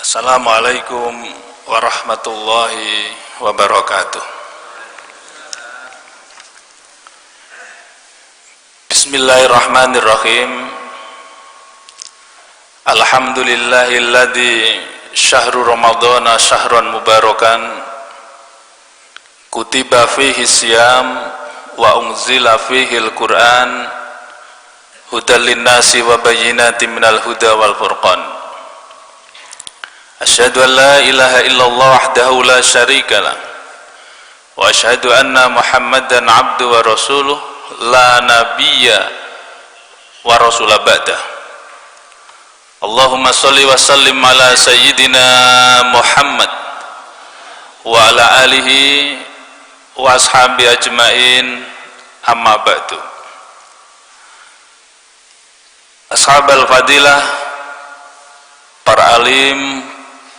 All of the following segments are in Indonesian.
Assalamualaikum warahmatullahi wabarakatuh. Bismillahirrahmanirrahim. Alhamdulillahilladzi syahru ramadhana syahran mubarakan kutiba fihi siyam wa unzila fihi al-Qur'an hudal linnasi wa bayyinatin minal huda wal furqan. Asyhadu an la ilaha illallah wahdahu la syarika lah wa asyhadu anna Muhammadan abdu wa rasuluh la nabiyya wa rasula ba'dah. Allahumma shalli wa sallim ala sayyidina Muhammad wa ala alihi wa ashabi ajmain, amma ba'du. Ashabal fadilah, para alim,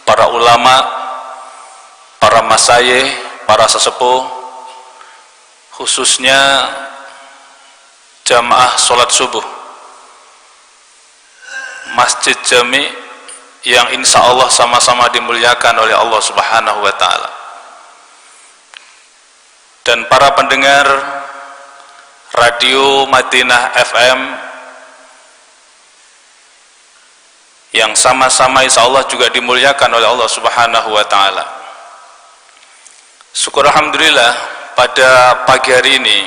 para ulama, para masyayikh, para sesepuh, khususnya jamaah sholat subuh Masjid Jami yang insya Allah sama-sama dimuliakan oleh Allah Subhanahu wa Ta'ala, dan para pendengar Radio Madinah FM yang sama-sama insya Allah juga dimuliakan oleh Allah Subhanahu wa Ta'ala. Syukur alhamdulillah, pada pagi hari ini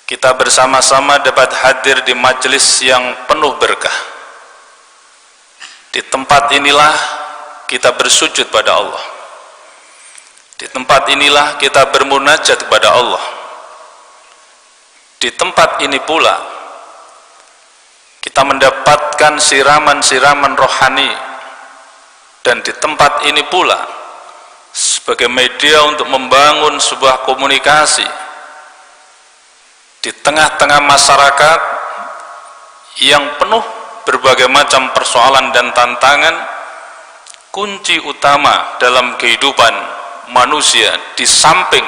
kita bersama-sama dapat hadir di majelis yang penuh berkah. Di tempat inilah kita bersujud pada Allah. Di tempat inilah kita bermunajat kepada Allah. Di tempat ini pula kita mendapatkan siraman-siraman rohani, dan di tempat ini pula sebagai media untuk membangun sebuah komunikasi di tengah-tengah masyarakat yang penuh berbagai macam persoalan dan tantangan. Kunci utama dalam kehidupan manusia di samping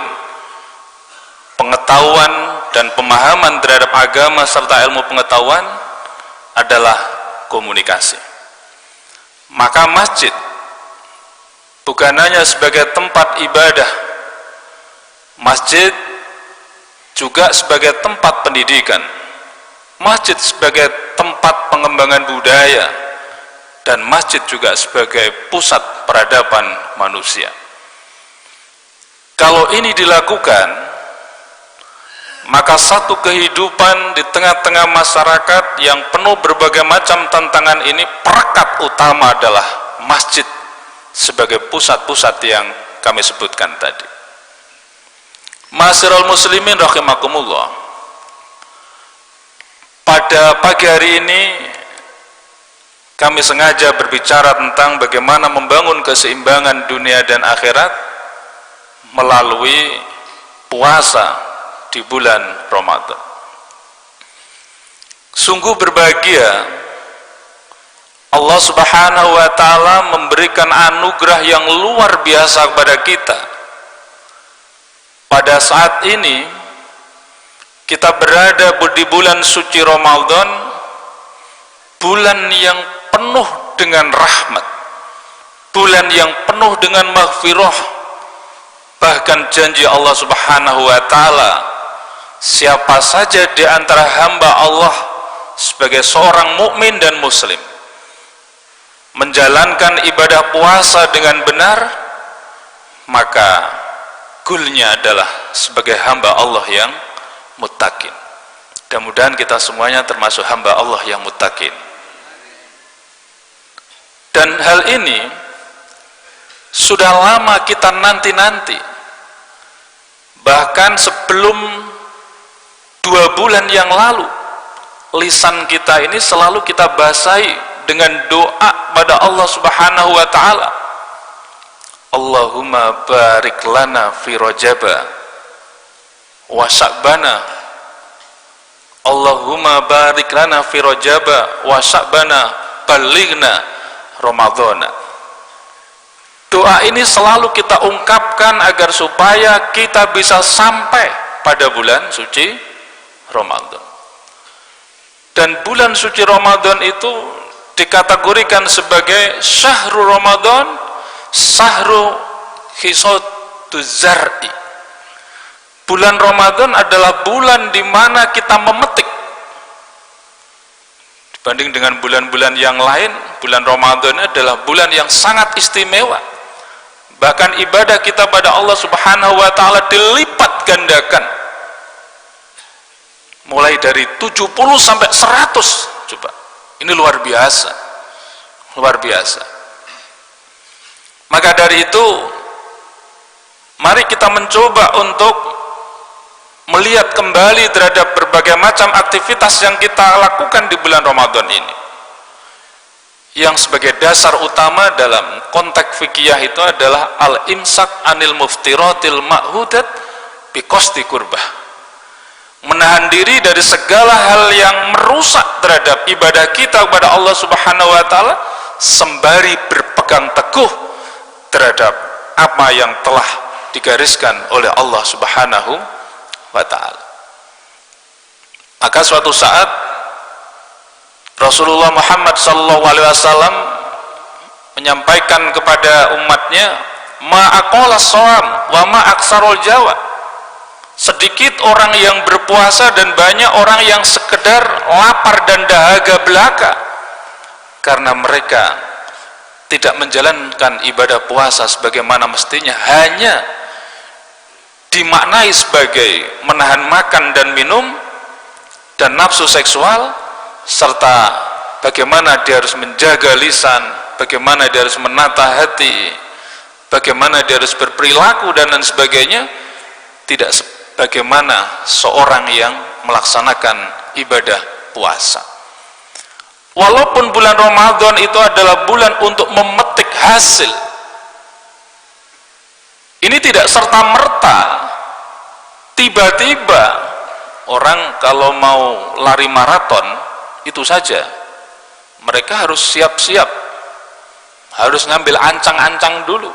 pengetahuan dan pemahaman terhadap agama serta ilmu pengetahuan adalah komunikasi. Maka masjid bukan hanya sebagai tempat ibadah, masjid juga sebagai tempat pendidikan, masjid sebagai tempat pengembangan budaya, dan masjid juga sebagai pusat peradaban manusia. Kalau ini dilakukan, maka satu kehidupan di tengah-tengah masyarakat yang penuh berbagai macam tantangan ini, perekat utama adalah masjid sebagai pusat-pusat yang kami sebutkan tadi. Ma'asyiral muslimin rahimakumullah, pada pagi hari ini kami sengaja berbicara tentang bagaimana membangun keseimbangan dunia dan akhirat melalui puasa di bulan Ramadan. Sungguh berbahagia Allah Subhanahu wa Ta'ala memberikan anugerah yang luar biasa kepada kita. Pada saat ini kita berada di bulan suci Ramadan, bulan yang penuh dengan rahmat, bulan yang penuh dengan maghfirah. Bahkan janji Allah Subhanahu wa Ta'ala, siapa saja di antara hamba Allah sebagai seorang mukmin dan muslim menjalankan ibadah puasa dengan benar, maka goalnya adalah sebagai hamba Allah yang muttaqin. Mudah-mudahan kita semuanya termasuk hamba Allah yang muttaqin. Dan hal ini sudah lama kita nanti-nanti. Bahkan sebelum 2 bulan yang lalu, lisan kita ini selalu kita basahi dengan doa pada Allah Subhanahu wa Ta'ala. Allahumma barik lana fi Rajaba wa Sya'bana. Allahumma barik lana fi Rajaba wa Sya'bana balighna Ramadhana. Doa ini selalu kita ungkapkan agar supaya kita bisa sampai pada bulan suci Ramadan. Dan bulan suci Ramadan itu dikategorikan sebagai syahrul Ramadan, syahrul hisotuz zar'i. Bulan Ramadan adalah bulan di mana kita memetik. Dibanding dengan bulan-bulan yang lain, bulan Ramadan adalah bulan yang sangat istimewa. Bahkan ibadah kita pada Allah Subhanahu wa taala dilipat gandakan. Mulai dari 70 sampai 100. Coba. Ini luar biasa. Luar biasa. Maka dari itu, mari kita mencoba untuk melihat kembali terhadap berbagai macam aktivitas yang kita lakukan di bulan Ramadan ini. Yang sebagai dasar utama dalam konteks fikih itu adalah al-imsak anil muftiratil ma'hudat biqasdi qurbah. Menahan diri dari segala hal yang merusak terhadap ibadah kita kepada Allah Subhanahu wa taala sembari berpegang teguh terhadap apa yang telah digariskan oleh Allah Subhanahu wa ta'ala. Maka suatu saat Rasulullah Muhammad SAW menyampaikan kepada umatnya, ma'aqala shawam wa ma'aksarul jawa. Sedikit orang yang berpuasa dan banyak orang yang sekedar lapar dan dahaga belaka, karena mereka tidak menjalankan ibadah puasa sebagaimana mestinya, hanya dimaknai sebagai menahan makan dan minum dan nafsu seksual, serta bagaimana dia harus menjaga lisan, bagaimana dia harus menata hati, bagaimana dia harus berperilaku dan lain sebagainya, tidak sebagaimana seorang yang melaksanakan ibadah puasa. Walaupun bulan Ramadan itu adalah bulan untuk memetik hasil, ini tidak serta-merta tiba-tiba orang kalau mau lari maraton itu saja. Mereka harus siap-siap, harus ngambil ancang-ancang dulu.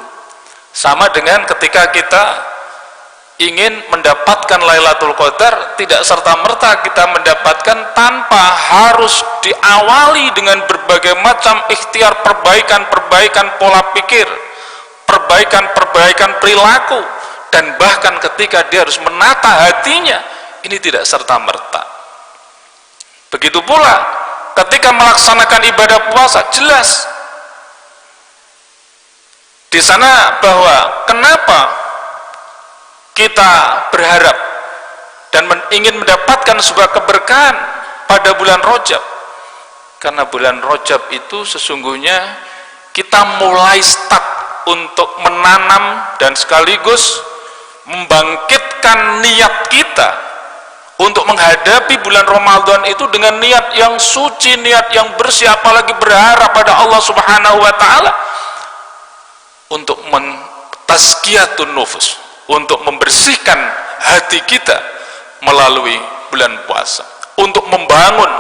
Sama dengan ketika kita ingin mendapatkan Lailatul Qadar, tidak serta-merta kita mendapatkan tanpa harus diawali dengan berbagai macam ikhtiar perbaikan-perbaikan pola pikir, perbaikan-perbaikan perilaku, dan bahkan ketika dia harus menata hatinya, ini tidak serta-merta. Begitu pula ketika melaksanakan ibadah puasa, jelas di sana bahwa kenapa kita berharap dan ingin mendapatkan sebuah keberkahan pada bulan Rajab, karena bulan Rajab itu sesungguhnya kita mulai start untuk menanam dan sekaligus membangkitkan niat kita untuk menghadapi bulan Ramadan itu dengan niat yang suci, niat yang bersih, apalagi berharap pada Allah Subhanahu wa taala untuk mentazkiyatun nufus, untuk membersihkan hati kita melalui bulan puasa, untuk membangun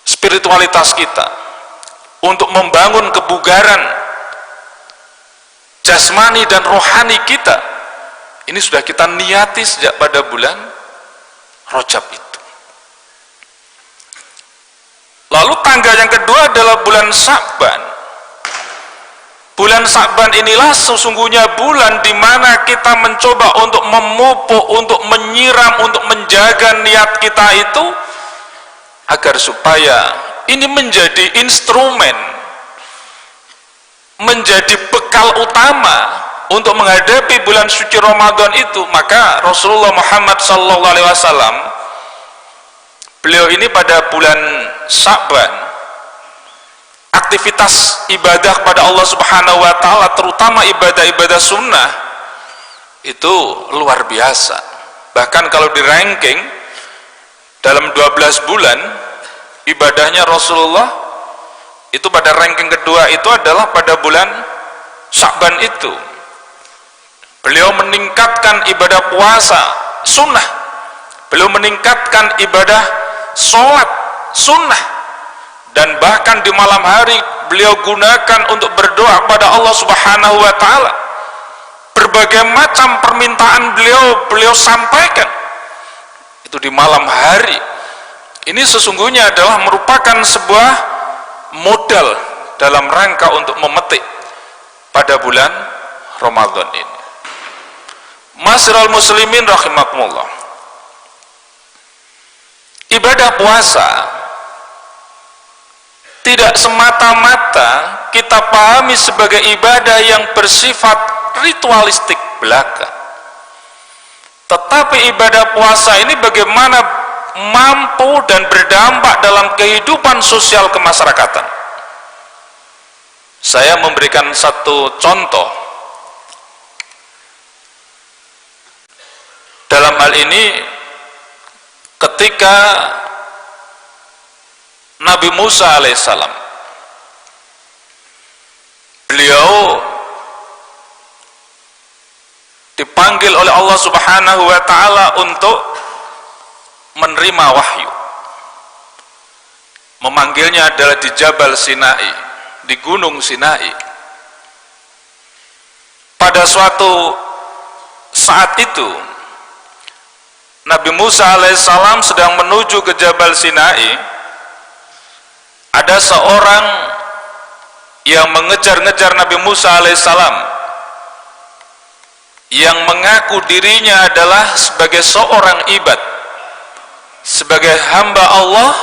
spiritualitas kita, untuk membangun kebugaran jasmani dan rohani kita. Ini sudah kita niati sejak pada bulan Rajab itu. Lalu tangga yang kedua adalah bulan Sya'ban. Bulan Sya'ban inilah sesungguhnya bulan di mana kita mencoba untuk memupuk, untuk menyiram, untuk menjaga niat kita itu agar supaya ini menjadi instrumen, menjadi bekal utama untuk menghadapi bulan suci Ramadan itu. Maka Rasulullah Muhammad SAW, beliau ini pada bulan Sya'ban, aktivitas ibadah kepada Allah Subhanahu wa taala, terutama ibadah-ibadah sunnah, itu luar biasa. Bahkan kalau di ranking dalam 12 bulan ibadahnya Rasulullah itu pada ranking kedua itu adalah pada bulan Sya'ban itu. Beliau meningkatkan ibadah puasa sunnah, beliau meningkatkan ibadah sholat sunnah, dan bahkan di malam hari beliau gunakan untuk berdoa kepada Allah Subhanahu wa taala. Berbagai macam permintaan beliau sampaikan itu di malam hari. Ini sesungguhnya adalah merupakan sebuah modal dalam rangka untuk memetik pada bulan Ramadan ini. Ma'asyiral muslimin rahimakumullah, ibadah puasa tidak semata-mata kita pahami sebagai ibadah yang bersifat ritualistik belaka, tetapi ibadah puasa ini bagaimana mampu dan berdampak dalam kehidupan sosial kemasyarakatan. Saya memberikan satu contoh. Dalam hal ini, ketika Nabi Musa alaihissalam, beliau dipanggil oleh Allah Subhanahu wa ta'ala untuk menerima wahyu. Memanggilnya adalah di Jabal Sinai, di Gunung Sinai. Pada suatu saat itu Nabi Musa alaihissalam sedang menuju ke Jabal Sinai. Ada seorang yang mengejar-ngejar Nabi Musa alaihissalam, yang mengaku dirinya adalah sebagai seorang ibad, sebagai hamba Allah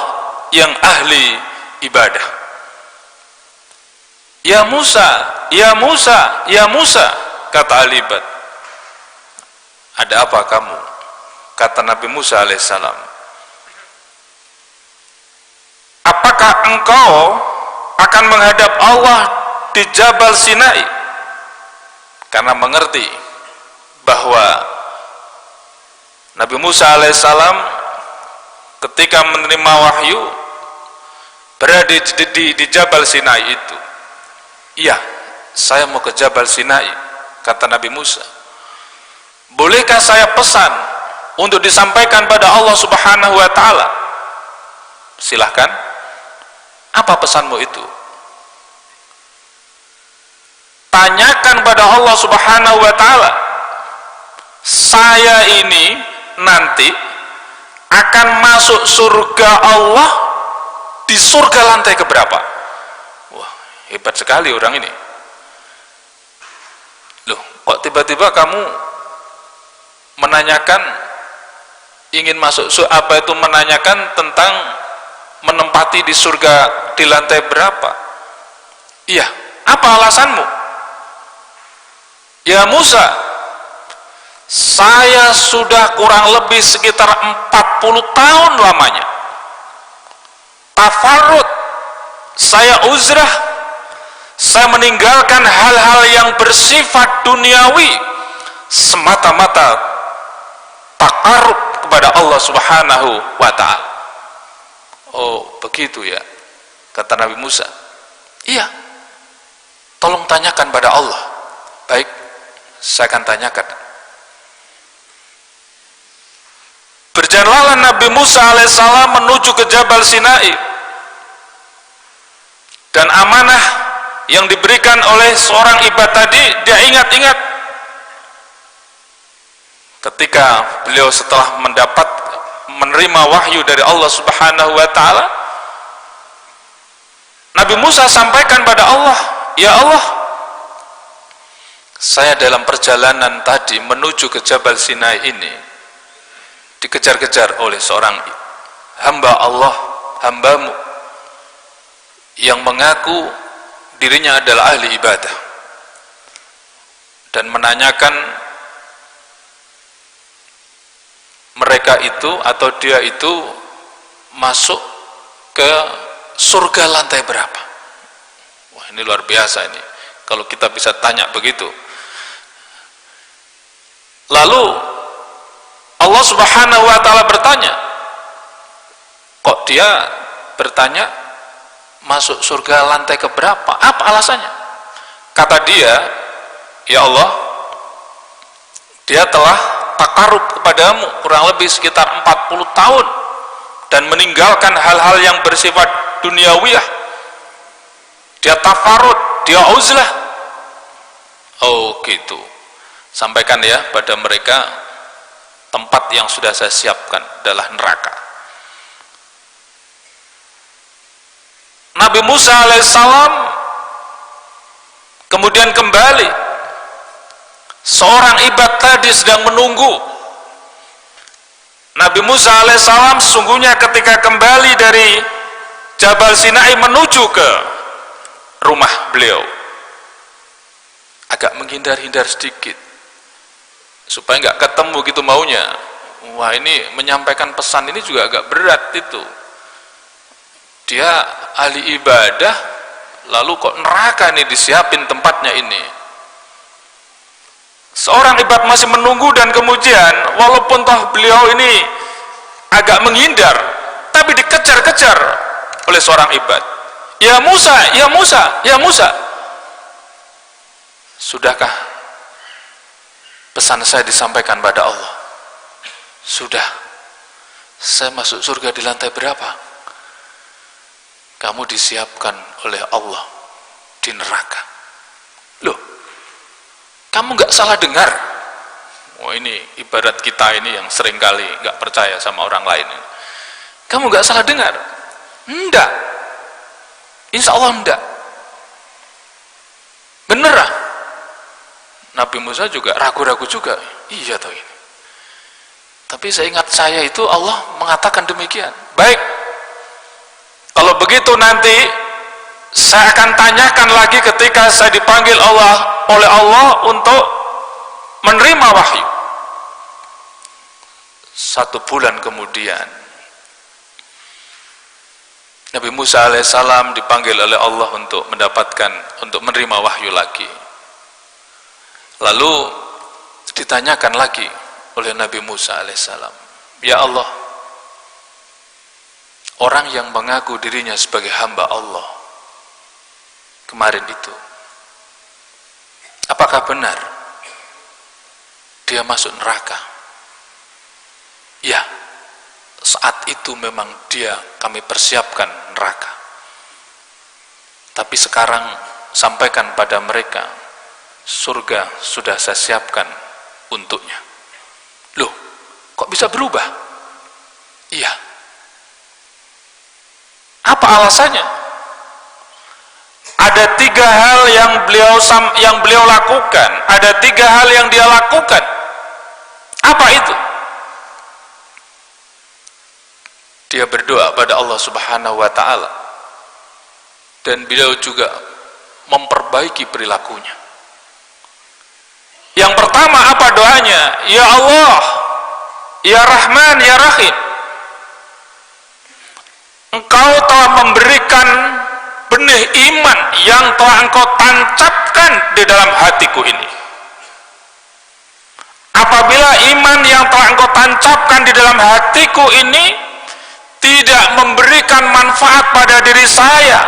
yang ahli ibadah. Ya Musa, ya Musa, ya Musa, kata al-ibad. Ada apa kamu? Kata Nabi Musa alaihissalam, apakah engkau akan menghadap Allah di Jabal Sinai? Karena mengerti bahwa Nabi Musa alaihissalam ketika menerima wahyu berada di Jabal Sinai itu. Iya, saya mau ke Jabal Sinai, kata Nabi Musa. Bolehkah saya pesan untuk disampaikan pada Allah Subhanahu wa ta'ala? Silahkan. Apa pesanmu itu? Tanyakan pada Allah Subhanahu wa ta'ala, saya ini nanti akan masuk surga Allah di surga lantai keberapa? Wah, hebat sekali orang ini. Loh, kok tiba-tiba kamu menanyakan ingin masuk surga? Apa itu menanyakan tentang menempati di surga di lantai berapa? Iya, apa alasanmu? Ya Musa, saya sudah kurang lebih sekitar 40 tahun lamanya tafarrud, saya uzrah, saya meninggalkan hal-hal yang bersifat duniawi semata-mata takarub kepada Allah Subhanahu wa ta'ala. Oh begitu ya, kata Nabi Musa. Iya, tolong tanyakan pada Allah. Baik, saya akan tanyakan. Berjalanlah Nabi Musa alaihissalam menuju ke Jabal Sinai, dan amanah yang diberikan oleh seorang ibad tadi dia ingat-ingat. Ketika beliau setelah menerima wahyu dari Allah Subhanahu wa ta'ala, Nabi Musa sampaikan pada Allah, ya Allah, saya dalam perjalanan tadi menuju ke Jabal Sinai ini dikejar-kejar oleh seorang hamba Allah, hambamu yang mengaku dirinya adalah ahli ibadah, dan menanyakan mereka itu atau dia itu masuk ke surga lantai berapa. Wah, ini luar biasa ini kalau kita bisa tanya begitu. Lalu Allah Subhanahu wa ta'ala bertanya, kok dia bertanya masuk surga lantai keberapa? Apa alasannya? Kata dia, ya Allah, dia telah takarub kepadamu kurang lebih sekitar 40 tahun dan meninggalkan hal-hal yang bersifat duniawiyah. Dia tafarud, dia uzlah. Oh gitu. Sampaikan ya pada mereka, tempat yang sudah saya siapkan adalah neraka. Nabi Nabi Musa alaihissalam kemudian kembali. Seorang ibad tadi sedang menunggu. Nabi Musa alaihissalam sesungguhnya ketika kembali dari Jabal Sinai menuju ke rumah beliau, agak menghindar-hindar sedikit supaya nggak ketemu gitu maunya. Wah, ini menyampaikan pesan ini juga agak berat itu. Dia ahli ibadah, lalu kok neraka nih disiapin tempatnya ini. Seorang ibad masih menunggu dan kemudian walaupun toh beliau ini agak menghindar, tapi dikejar-kejar oleh seorang ibad. Ya Musa, ya Musa, ya Musa. Sudahkah pesan saya disampaikan pada Allah? Sudah. Saya masuk surga di lantai berapa? Kamu disiapkan oleh Allah di neraka. Loh, kamu nggak salah dengar. Oh, ini ibarat kita ini yang seringkali nggak percaya sama orang lain. Kamu nggak salah dengar? Enggak. Insya Allah enggak. Bener ah. Nabi Musa juga ragu-ragu juga. Iya toh ini. Tapi saya ingat saya itu Allah mengatakan demikian. Baik. Kalau begitu nanti saya akan tanyakan lagi ketika saya dipanggil oleh Allah untuk menerima wahyu. 1 bulan kemudian Nabi Musa alaihissalam dipanggil oleh Allah untuk menerima wahyu lagi. Lalu ditanyakan lagi oleh Nabi Musa alaihissalam, ya Allah, orang yang mengaku dirinya sebagai hamba Allah kemarin itu, apakah benar dia masuk neraka? Ya, saat itu memang kami persiapkan neraka. Tapi sekarang sampaikan pada mereka, surga sudah saya siapkan untuknya. Loh, kok bisa berubah? Iya. Apa alasannya? Ada 3 hal yang beliau lakukan. Ada 3 hal yang dia lakukan. Apa itu? Dia berdoa pada Allah Subhanahu wa taala. Dan beliau juga memperbaiki perilakunya. Yang pertama apa doanya? Ya Allah, ya Rahman, ya Rahim, Engkau telah memberikan benih iman yang telah Engkau tancapkan di dalam hatiku ini. Apabila iman yang telah Engkau tancapkan di dalam hatiku ini tidak memberikan manfaat pada diri saya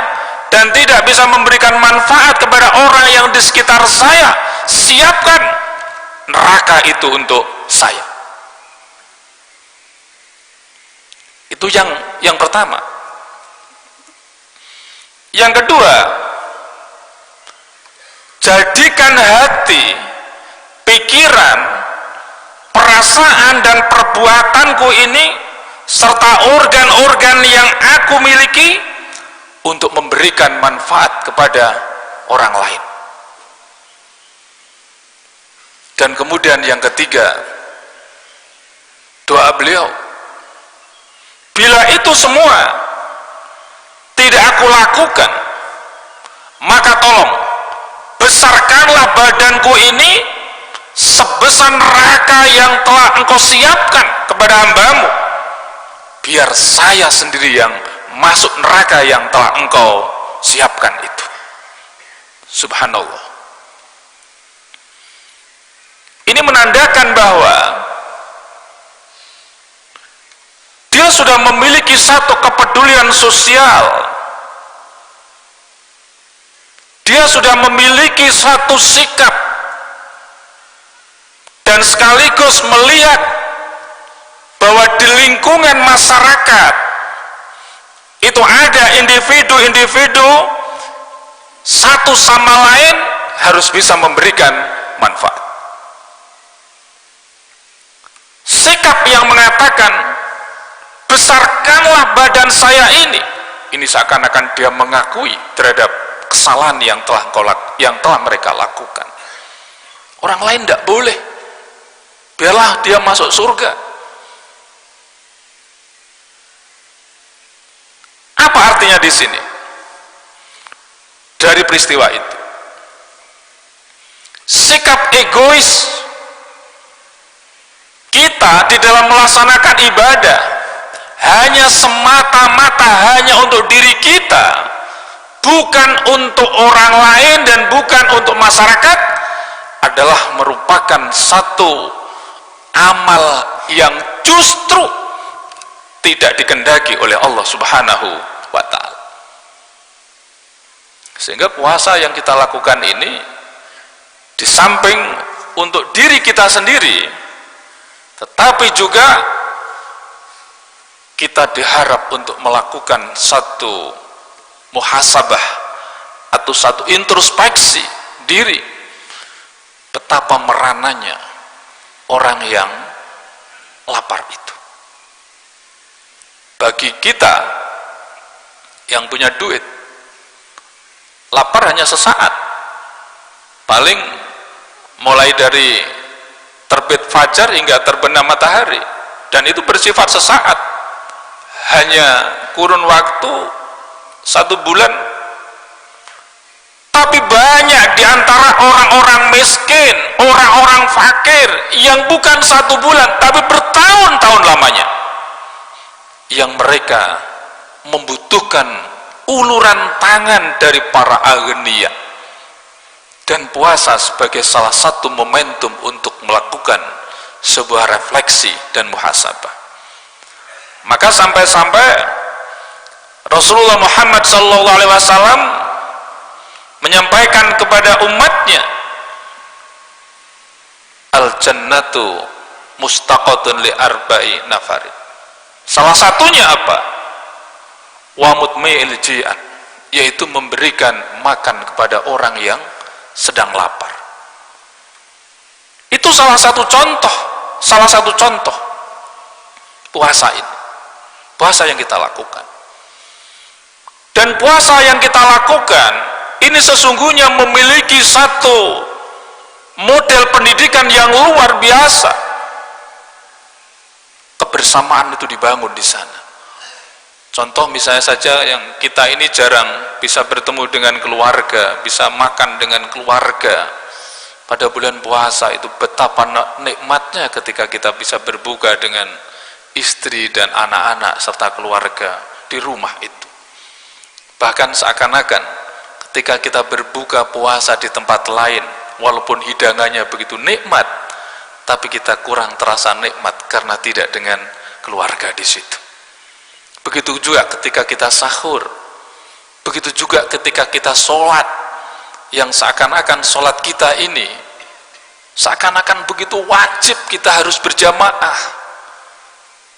dan tidak bisa memberikan manfaat kepada orang yang di sekitar saya, siapkan neraka itu untuk saya. Itu yang pertama. Yang kedua, jadikan hati, pikiran, perasaan dan perbuatanku ini serta organ-organ yang aku miliki untuk memberikan manfaat kepada orang lain. Dan kemudian yang ketiga, doa beliau, bila itu semua tidak aku lakukan, maka tolong besarkanlah badanku ini sebesar neraka yang telah Engkau siapkan kepada hamba-Mu, biar saya sendiri yang masuk neraka yang telah Engkau siapkan itu. Subhanallah. Ini menandakan bahwa dia sudah memiliki satu kepedulian sosial. Dia sudah memiliki satu sikap dan sekaligus melihat bahwa di lingkungan masyarakat itu ada individu-individu satu sama lain harus bisa memberikan manfaat. Sikap yang mengatakan besarkanlah badan saya ini ini seakan-akan dia mengakui terhadap kesalahan yang telah mereka lakukan. Orang lain tidak boleh, biarlah dia masuk surga. Apa artinya di sini dari peristiwa itu? Sikap egois kita di dalam melaksanakan ibadah hanya semata-mata hanya untuk diri kita, bukan untuk orang lain dan bukan untuk masyarakat, adalah merupakan satu amal yang justru tidak dikehendaki oleh Allah Subhanahu wa ta'ala. Sehingga puasa yang kita lakukan ini, di samping untuk diri kita sendiri, tetapi juga kita diharap untuk melakukan satu muhasabah atau satu introspeksi diri, betapa merananya orang yang lapar itu. Bagi kita yang punya duit, lapar hanya sesaat, paling mulai dari terbit fajar hingga terbenam matahari, dan itu bersifat sesaat, hanya kurun waktu 1 bulan. Tapi banyak di antara orang-orang miskin, orang-orang fakir yang bukan 1 bulan tapi bertahun-tahun lamanya, yang mereka membutuhkan uluran tangan dari para aghnia, dan puasa sebagai salah satu momentum untuk melakukan sebuah refleksi dan muhasabah. Maka sampai-sampai Rasulullah Muhammad SAW menyampaikan kepada umatnya, al-jannatu mustaqatun li arba'i nafarin. Salah satunya apa? Wa mutmi'il ji'an, yaitu memberikan makan kepada orang yang sedang lapar. Itu salah satu contoh puasa ini, puasa yang kita lakukan. Dan puasa yang kita lakukan ini sesungguhnya memiliki satu model pendidikan yang luar biasa. Kebersamaan itu dibangun di sana. Contoh misalnya saja yang kita ini jarang bisa bertemu dengan keluarga, bisa makan dengan keluarga. Pada bulan puasa itu betapa nikmatnya ketika kita bisa berbuka dengan istri dan anak-anak serta keluarga di rumah itu. Bahkan seakan-akan ketika kita berbuka puasa di tempat lain, walaupun hidangannya begitu nikmat, tapi kita kurang terasa nikmat karena tidak dengan keluarga di situ. Begitu juga ketika kita sahur, begitu juga ketika kita sholat, yang seakan-akan sholat kita ini seakan-akan begitu wajib kita harus berjamaah,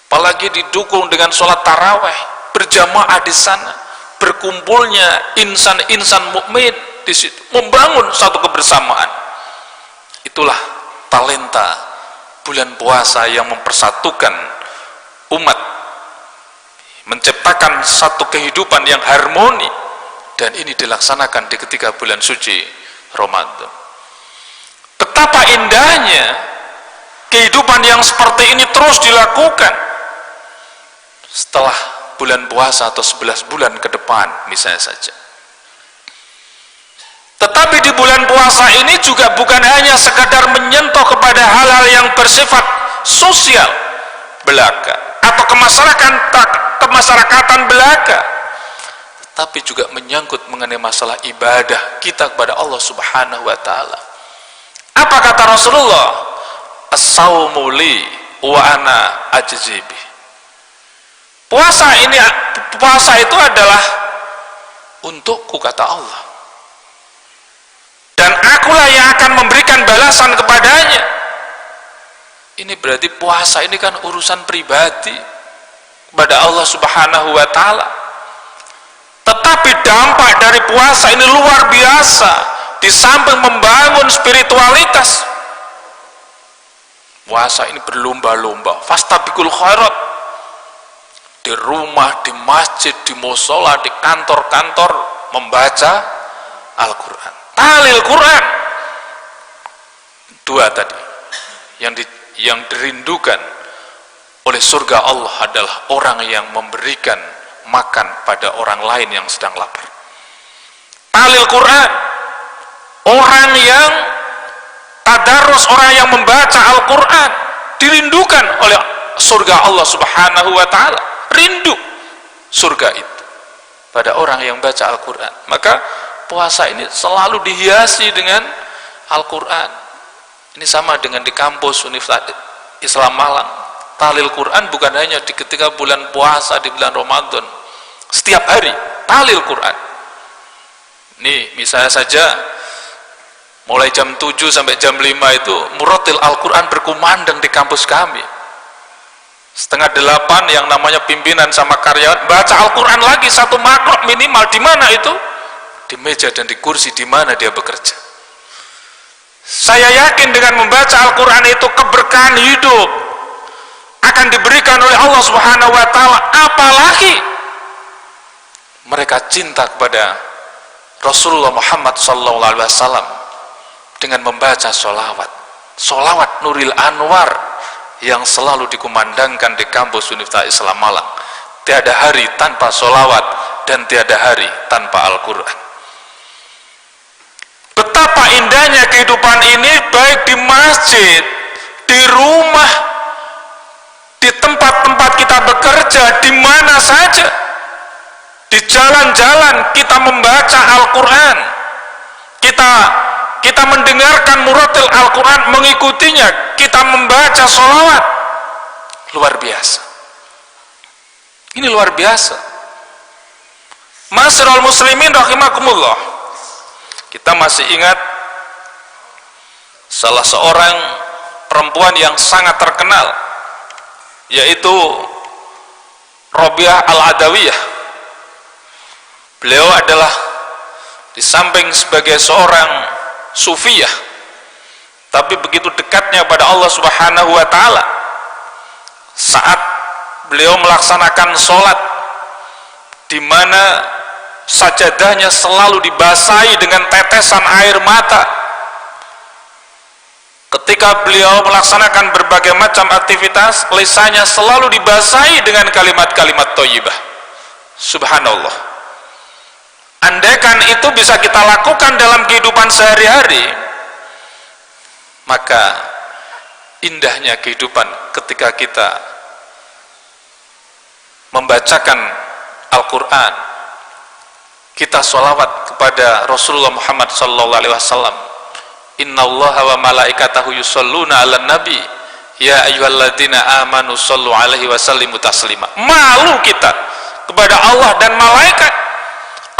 apalagi didukung dengan sholat taraweh berjamaah di sana, berkumpulnya insan-insan mukmin di situ, membangun satu kebersamaan. Itulah talenta bulan puasa yang mempersatukan umat, menciptakan satu kehidupan yang harmoni, dan ini dilaksanakan di ketika bulan suci Ramadan. Betapa indahnya kehidupan yang seperti ini terus dilakukan setelah bulan puasa atau 11 bulan ke depan misalnya saja. Tetapi di bulan puasa ini juga bukan hanya sekadar menyentuh kepada hal-hal yang bersifat sosial belaka atau kemasyarakatan belaka, tapi juga menyangkut mengenai masalah ibadah kita kepada Allah Subhanahu wa ta'ala. Apa kata Rasulullah? As-sawmu li wa ana ajzi bih. Puasa itu adalah untukku, kata Allah, dan akulah yang akan memberikan balasan kepadanya. Ini berarti puasa ini kan urusan pribadi kepada Allah Subhanahu wa ta'ala. Tetapi dampak dari puasa ini luar biasa. Di samping membangun spiritualitas, puasa ini berlomba-lomba, fastabiqul khairat, di rumah, di masjid, di musola, di kantor-kantor membaca Al-Quran. Tahlil Quran. Dua tadi yang dirindukan oleh surga Allah adalah orang yang memberikan makan pada orang lain yang sedang lapar. Tahlil Quran, orang yang tadarus, orang yang membaca Al-Quran, dirindukan oleh surga Allah Subhanahu wa ta'ala. Rindu surga itu pada orang yang baca Al-Quran. Maka puasa ini selalu dihiasi dengan Al-Quran. Ini sama dengan di kampus Universitas Islam Malang. Tahlil Quran bukan hanya di ketika bulan puasa, di bulan Ramadan, setiap hari tahlil Quran. Nih misalnya saja mulai jam 7 sampai jam 5 itu murotil Al-Quran berkumandang di kampus kami. Setengah 8 yang namanya pimpinan sama karyawan baca Al-Quran lagi satu makrok minimal. Di mana itu? Di meja dan di kursi di mana dia bekerja. Saya yakin dengan membaca Al-Quran itu keberkahan hidup akan diberikan oleh Allah Subhanahu wa ta'ala. Apalagi mereka cinta kepada Rasulullah Muhammad SAW dengan membaca sholawat Nuril Anwar yang selalu dikumandangkan di kampus Universitas Islam Malang. Tiada hari tanpa sholawat dan tiada hari tanpa Al-Quran. Betapa indahnya kehidupan ini, baik di masjid, di rumah, di tempat-tempat kita bekerja, di mana saja, di jalan-jalan kita membaca Al-Quran, kita mendengarkan muratil Al-Quran, mengikutinya, kita membaca sholawat. Luar biasa. Ini luar biasa. Ma'asyiral muslimin rahimakumullah. Kita masih ingat salah seorang perempuan yang sangat terkenal, yaitu Rabi'ah Al-Adawiyah. Beliau adalah di samping sebagai seorang sufiyah, tapi begitu dekatnya pada Allah Subhanahu wa ta'ala. Saat beliau melaksanakan sholat, di mana sajadahnya selalu dibasahi dengan tetesan air mata, ketika beliau melaksanakan berbagai macam aktivitas, lisannya selalu dibasahi dengan kalimat-kalimat thayyibah. Subhanallah. Andaikan itu bisa kita lakukan dalam kehidupan sehari-hari, maka indahnya kehidupan ketika kita membacakan Al-Quran, kita sholawat kepada Rasulullah Muhammad SAW. Innallaha wa malaikatahu yusholluna ala nabi ya ayyuhalladzina amanu shollu alaihi wa sallimu taslima. Malu kita kepada Allah dan malaikat.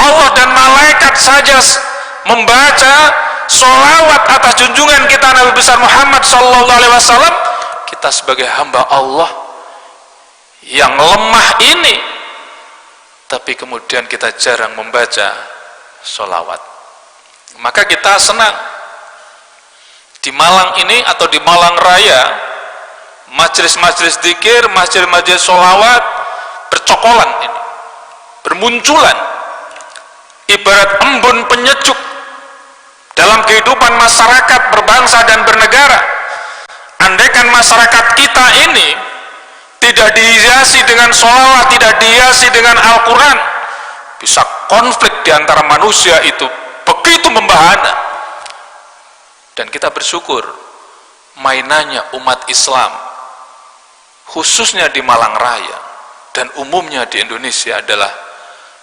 Allah dan malaikat saja membaca sholawat atas junjungan kita Nabi besar Muhammad SAW. Kita sebagai hamba Allah yang lemah ini, tapi kemudian kita jarang membaca sholawat. Maka kita senang di Malang ini atau di Malang Raya, majelis-majelis dzikir, majelis-majelis sholawat bercokolan ini, bermunculan, ibarat embun penyejuk dalam kehidupan masyarakat berbangsa dan bernegara. Andaikan masyarakat kita ini tidak dihiasi dengan sholawat, tidak dihiasi dengan Al-Quran, bisa konflik di antara manusia itu begitu membahana. Dan kita bersyukur mainannya umat Islam, khususnya di Malang Raya dan umumnya di Indonesia, adalah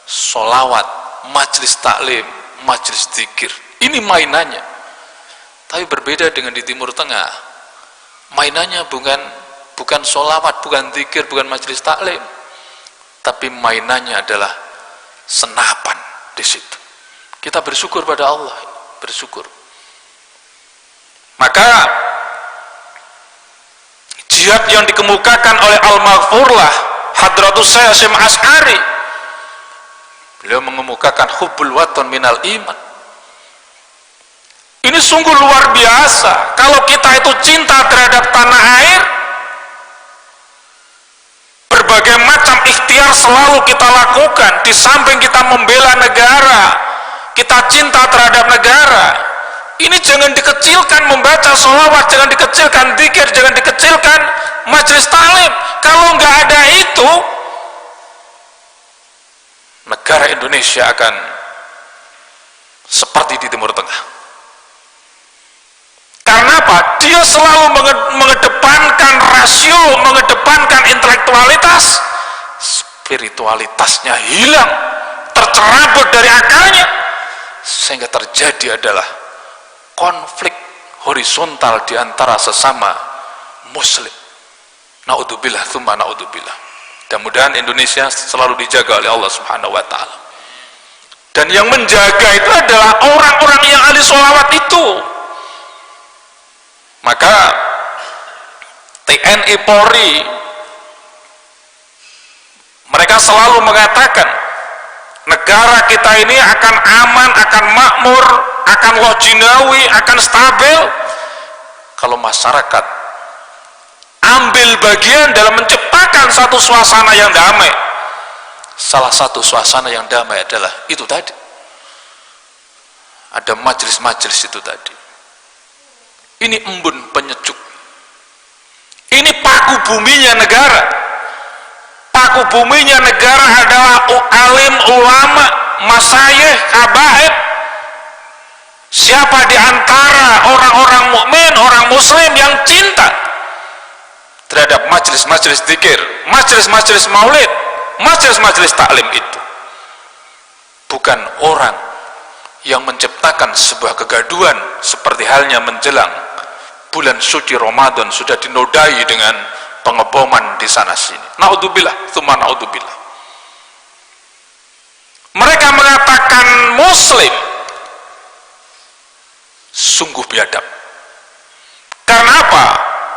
sholawat, majelis taklim, majelis zikir. Ini mainannya. Tapi berbeda dengan di Timur Tengah. Mainannya bukan sholawat, bukan zikir, bukan majelis taklim, tapi mainannya adalah senapan di situ. Kita bersyukur pada Allah, bersyukur. Maka jihad yang dikemukakan oleh Al-Maghfurlah Hadratus Syekh Hasyim Asy'ari, beliau mengemukakan hubbul watan minal iman. Ini sungguh luar biasa. Kalau kita itu cinta terhadap tanah air, Berbagai macam ikhtiar selalu kita lakukan, di samping kita membela negara, kita cinta terhadap negara. Ini jangan dikecilkan membaca sholawat, jangan dikecilkan dzikir, jangan dikecilkan majelis taklim. Kalau nggak ada itu, negara Indonesia akan seperti di Timur Tengah. Karena apa? Dia selalu mengedepankan rasio, mengedepankan intelektualitas, spiritualitasnya hilang, tercerabut dari akarnya, sehingga terjadi adalah konflik horizontal di antara sesama muslim. Naudzubillah tsumma naudzubillah. Mudah-mudahan Indonesia selalu dijaga oleh Allah Subhanahu wa taala. Dan yang menjaga itu adalah orang-orang yang ahli sholawat itu. Maka TNI Polri mereka selalu mengatakan negara kita ini akan aman, akan makmur, akan lojinawi, akan stabil kalau masyarakat ambil bagian dalam menciptakan satu suasana yang damai. Salah satu suasana yang damai adalah itu tadi, ada majelis-majelis itu tadi. Ini embun penyejuk, ini paku buminya negara. Paku buminya negara adalah alim, ulama, masyayikh, habaib. Siapa di antara orang-orang mukmin, orang muslim yang cinta terhadap majelis-majelis dzikir, majelis-majelis maulid, majelis-majelis taklim itu bukan orang yang menciptakan sebuah kegaduhan seperti halnya menjelang bulan suci Ramadan sudah dinodai dengan pengeboman di sana sini. Naudzubillah tsumma naudzubillah. Mereka mengatakan muslim sungguh biadab. Karena apa?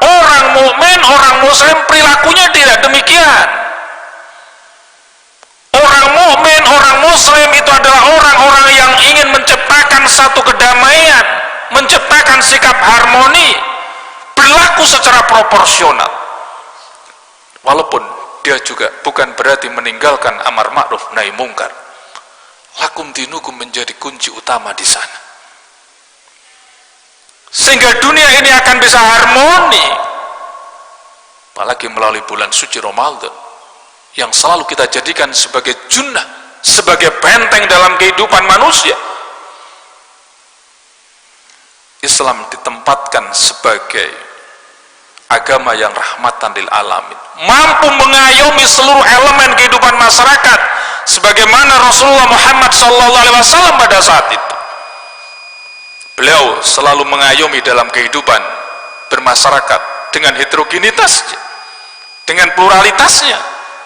Orang mukmin, orang muslim perilakunya tidak demikian. Orang mukmin, orang muslim itu adalah orang-orang yang ingin menciptakan satu kedamaian, menciptakan sikap harmoni, berlaku secara proporsional. Walaupun dia juga bukan berarti meninggalkan amar ma'ruf nahi mungkar. Lakum dinukum menjadi kunci utama di sana. Sehingga dunia ini akan bisa harmoni, apalagi melalui bulan suci Ramadan yang selalu kita jadikan sebagai junnah, sebagai benteng dalam kehidupan manusia. Islam ditempatkan sebagai agama yang rahmatan lil alamin, mampu mengayomi seluruh elemen kehidupan masyarakat sebagaimana Rasulullah Muhammad SAW pada saat itu. Beliau selalu mengayomi dalam kehidupan bermasyarakat dengan heterogenitasnya, dengan pluralitasnya,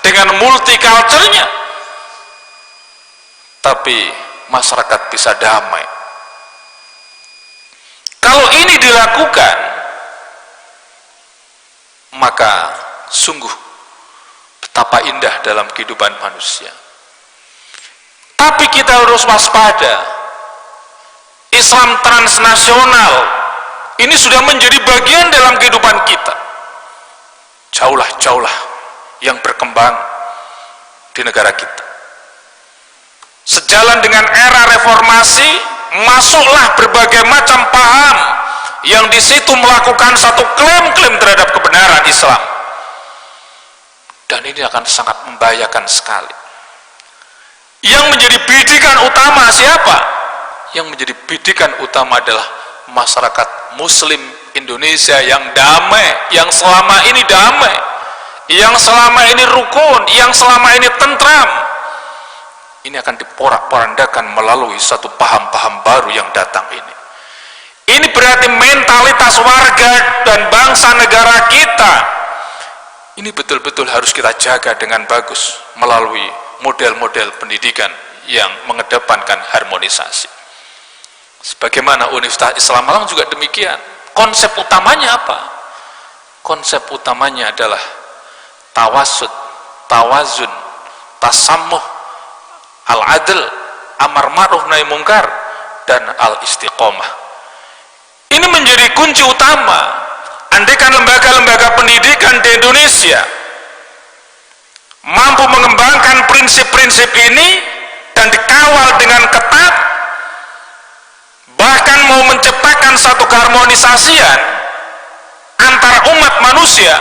dengan multiculturnya, tapi masyarakat bisa damai. Kalau ini dilakukan, maka sungguh betapa indah dalam kehidupan manusia. Tapi kita harus waspada. Islam transnasional ini sudah menjadi bagian dalam kehidupan kita. Jauhlah yang berkembang di negara kita. Sejalan dengan era reformasi, masuklah berbagai macam paham yang di situ melakukan satu klaim-klaim terhadap kebenaran Islam. Dan ini akan sangat membahayakan sekali. Yang menjadi bidikan utama siapa? Yang menjadi bidikan utama adalah masyarakat muslim Indonesia yang damai, yang selama ini damai, yang selama ini rukun, yang selama ini tentram. Ini akan diporak-porandakan melalui satu paham-paham baru yang datang ini. Ini berarti mentalitas warga dan bangsa negara kita ini betul-betul harus kita jaga dengan bagus melalui model-model pendidikan yang mengedepankan harmonisasi. Sebagaimana Universitas Islam Malang juga demikian. Konsep utamanya apa? Konsep utamanya adalah tawasud, tawazun, tasammuh, al-adl, amar ma'ruf nahi mungkar, dan al-istiqomah. Ini menjadi kunci utama. Andaikan lembaga-lembaga pendidikan di Indonesia mampu mengembangkan prinsip-prinsip ini dan dikawal dengan ketat, bahkan mau menciptakan satu keharmonisasian antara umat manusia,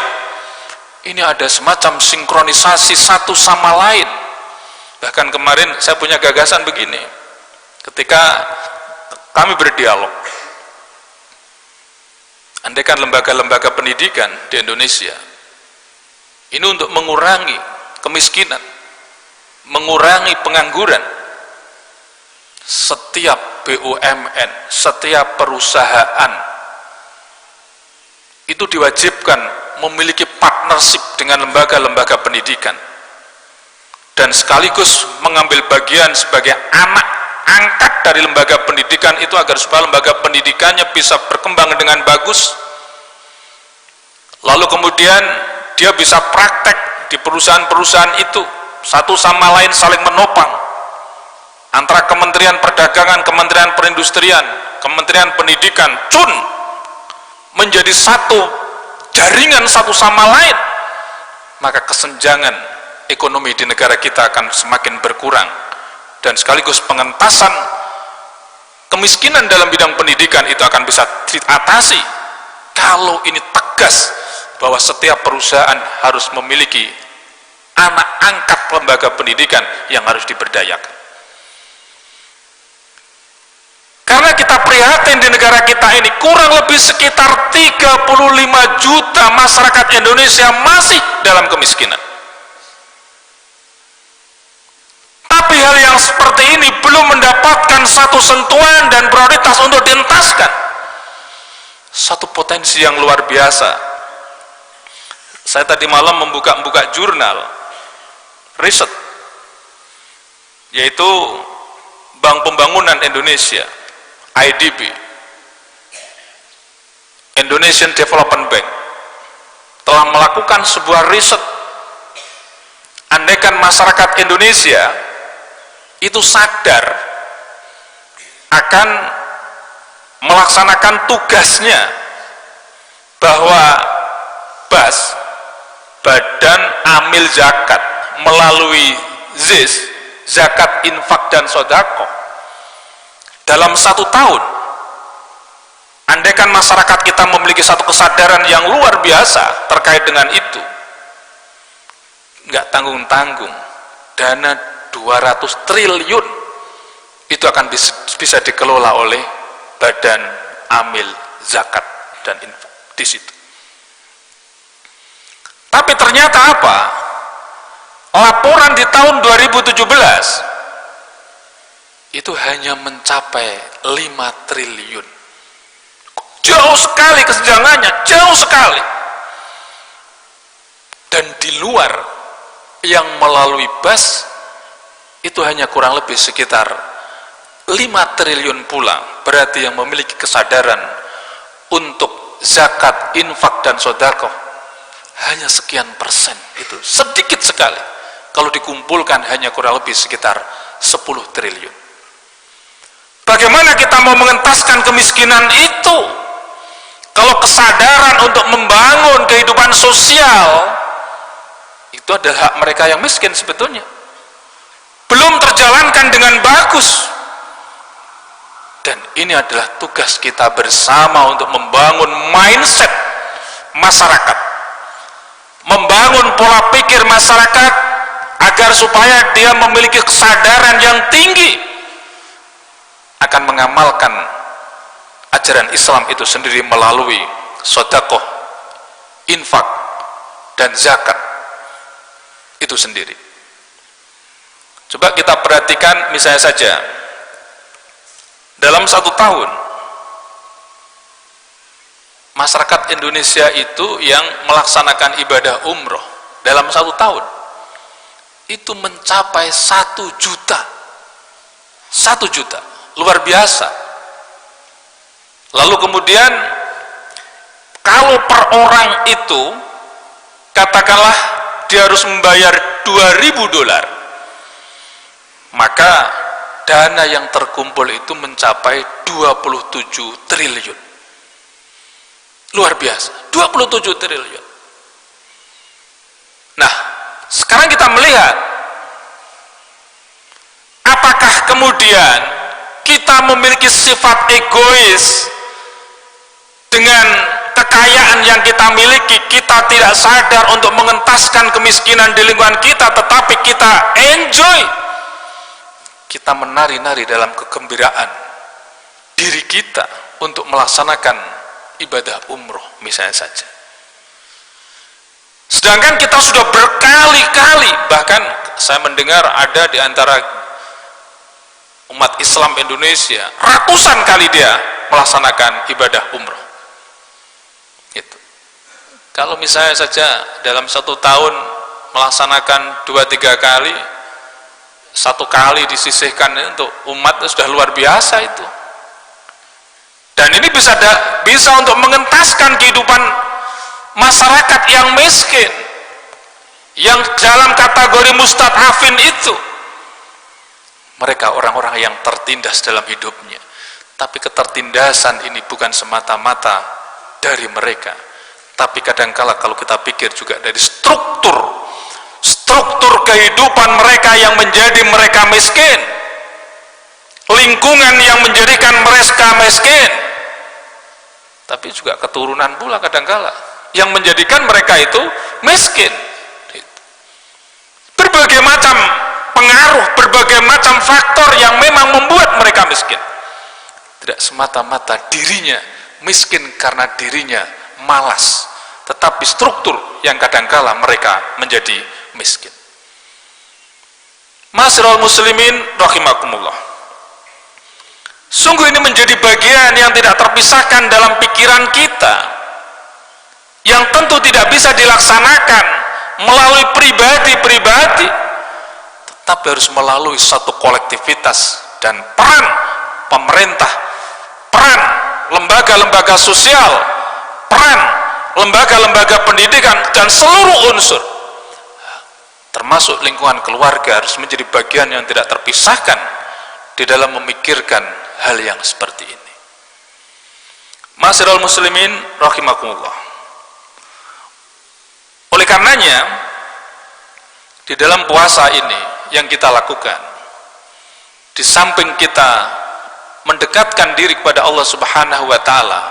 ini ada semacam sinkronisasi satu sama lain. Bahkan kemarin saya punya gagasan begini, ketika kami berdialog, andaikan lembaga-lembaga pendidikan di Indonesia ini untuk mengurangi kemiskinan, mengurangi pengangguran, setiap BUMN, setiap perusahaan itu diwajibkan memiliki partnership dengan lembaga-lembaga pendidikan dan sekaligus mengambil bagian sebagai anak angkat dari lembaga pendidikan itu, agar supaya lembaga pendidikannya bisa berkembang dengan bagus, lalu kemudian dia bisa praktek di perusahaan-perusahaan itu, satu sama lain saling menopang antara Kementerian Perdagangan, Kementerian Perindustrian, Kementerian Pendidikan, menjadi satu jaringan satu sama lain, maka kesenjangan ekonomi di negara kita akan semakin berkurang, dan sekaligus pengentasan kemiskinan dalam bidang pendidikan itu akan bisa diatasi kalau ini tegas bahwa setiap perusahaan harus memiliki anak angkat lembaga pendidikan yang harus diberdayakan. Karena kita prihatin di negara kita ini kurang lebih sekitar 35 juta masyarakat Indonesia masih dalam kemiskinan. Tapi hal yang seperti ini belum mendapatkan satu sentuhan dan prioritas untuk dientaskan. Satu potensi yang luar biasa. Saya tadi malam membuka jurnal riset, yaitu Bank Pembangunan Indonesia, IDB, Indonesian Development Bank, telah melakukan sebuah riset. Andaikan masyarakat Indonesia itu sadar akan melaksanakan tugasnya, bahwa BAS, Badan Amil Zakat, melalui ZIS, zakat, infak, dan sodako, dalam 1 tahun, andaikan masyarakat kita memiliki satu kesadaran yang luar biasa terkait dengan itu, nggak tanggung-tanggung, dana 200 triliun itu akan bisa dikelola oleh Badan Amil Zakat dan Infak di situ. Tapi ternyata apa? Laporan di tahun 2017 itu hanya mencapai 5 triliun. Jauh sekali kesenjangannya, jauh sekali. Dan di luar yang melalui BAS itu hanya kurang lebih sekitar 5 triliun pula. Berarti yang memiliki kesadaran untuk zakat, infak, dan sedekah hanya sekian persen. Itu sedikit sekali. Kalau dikumpulkan hanya kurang lebih sekitar 10 triliun. Bagaimana kita mau mengentaskan kemiskinan itu kalau kesadaran untuk membangun kehidupan sosial itu adalah hak mereka yang miskin sebetulnya belum terjalankan dengan bagus? Dan ini adalah tugas kita bersama untuk membangun mindset masyarakat, membangun pola pikir masyarakat agar supaya dia memiliki kesadaran yang tinggi akan mengamalkan ajaran Islam itu sendiri melalui sedekah, infak, dan zakat itu sendiri. Coba kita perhatikan misalnya saja dalam 1 tahun masyarakat Indonesia itu yang melaksanakan ibadah umroh dalam 1 tahun itu mencapai 1 juta. 1 juta, luar biasa. Lalu kemudian kalau per orang itu katakanlah dia harus membayar $2.000, maka dana yang terkumpul itu mencapai 27 triliun. Luar biasa, 27 triliun. Nah, sekarang kita melihat apakah kemudian kita memiliki sifat egois dengan kekayaan yang kita miliki, kita tidak sadar untuk mengentaskan kemiskinan di lingkungan kita, tetapi kita enjoy, kita menari-nari dalam kegembiraan diri kita untuk melaksanakan ibadah umroh misalnya saja. Sedangkan kita sudah berkali-kali, bahkan saya mendengar ada di antara umat Islam Indonesia ratusan kali dia melaksanakan ibadah umroh. Itu. Kalau misalnya saja dalam satu tahun melaksanakan 2-3 kali, satu kali disisihkan untuk umat, itu sudah luar biasa itu. Dan ini bisa untuk mengentaskan kehidupan masyarakat yang miskin, yang dalam kategori mustad'afin itu. Mereka orang-orang yang tertindas dalam hidupnya. Tapi ketertindasan ini bukan semata-mata dari mereka, tapi kadangkala kalau kita pikir juga dari struktur kehidupan mereka yang menjadi mereka miskin, lingkungan yang menjadikan mereka miskin, tapi juga keturunan pula kadangkala yang menjadikan mereka itu miskin. Berbagai macam pengaruh, berbagai macam faktor yang memang membuat mereka miskin. Tidak semata-mata dirinya miskin karena dirinya malas, tetapi struktur yang kadangkala mereka menjadi miskin. Ma'asyiral muslimin rahimakumullah, sungguh ini menjadi bagian yang tidak terpisahkan dalam pikiran kita, yang tentu tidak bisa dilaksanakan melalui pribadi-pribadi, tetapi harus melalui satu kolektivitas dan peran pemerintah, peran lembaga-lembaga sosial, peran lembaga-lembaga pendidikan, dan seluruh unsur termasuk lingkungan keluarga harus menjadi bagian yang tidak terpisahkan di dalam memikirkan hal yang seperti ini. Ma'asyiral muslimin rahimakumullah, oleh karenanya di dalam puasa ini yang kita lakukan, di samping kita mendekatkan diri kepada Allah Subhanahu wa Ta'ala,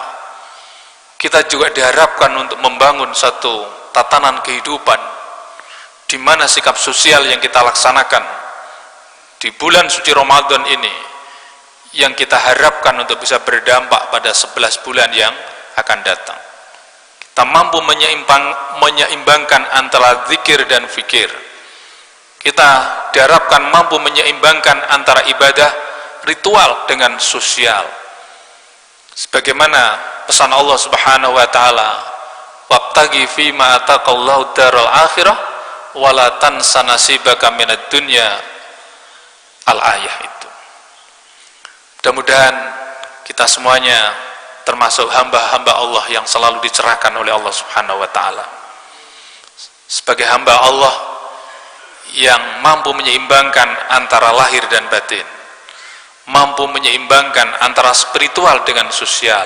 kita juga diharapkan untuk membangun satu tatanan kehidupan di mana sikap sosial yang kita laksanakan di bulan suci Ramadan ini, yang kita harapkan untuk bisa berdampak pada 11 bulan yang akan datang. Kita mampu menyeimbangkan antara zikir dan fikir. Kita diharapkan mampu menyeimbangkan antara ibadah ritual dengan sosial. Sebagaimana pesan Allah Subhanahu wa Ta'ala, wabtaghi fima ataqallahu daral akhirah wala tansa nasibaka minad dunya, al-ayah itu. Mudah-mudahan kita semuanya termasuk hamba-hamba Allah yang selalu dicerahkan oleh Allah Subhanahu wa Ta'ala, sebagai hamba Allah yang mampu menyeimbangkan antara lahir dan batin, mampu menyeimbangkan antara spiritual dengan sosial,